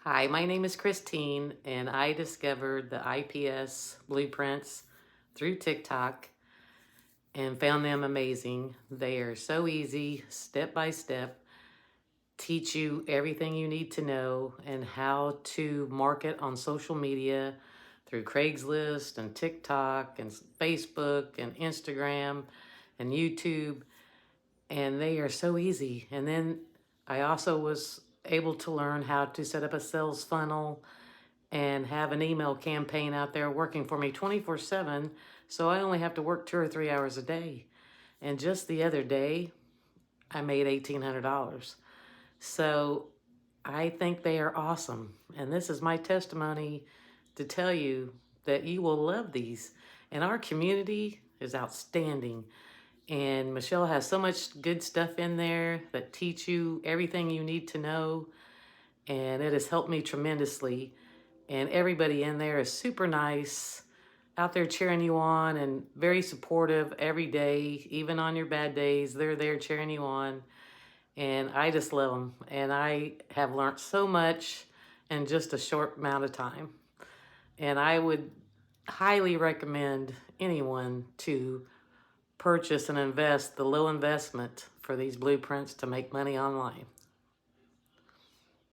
Hi, my name is Christine, and I discovered the IPS blueprints through TikTok and found them amazing. They are so easy, step by step, teach you everything you need to know and how to market on social media through Craigslist and TikTok and Facebook and Instagram and YouTube. And they are so easy. And then I also was able to learn how to set up a sales funnel and have an email campaign out there working for me 24/7. So I only have to work 2 or 3 hours a day. And just the other day, I made $1,800. So I think they are awesome. And this is my testimony to tell you that you will love these. And our community is outstanding. And Michelle has so much good stuff in there that teach you everything you need to know. And it has helped me tremendously. And everybody in there is super nice, out there cheering you on and very supportive every day, even on your bad days. They're there cheering you on. And I just love them. And I have learned so much in just a short amount of time. And I would highly recommend anyone to purchase and invest the low investment for these blueprints to make money online.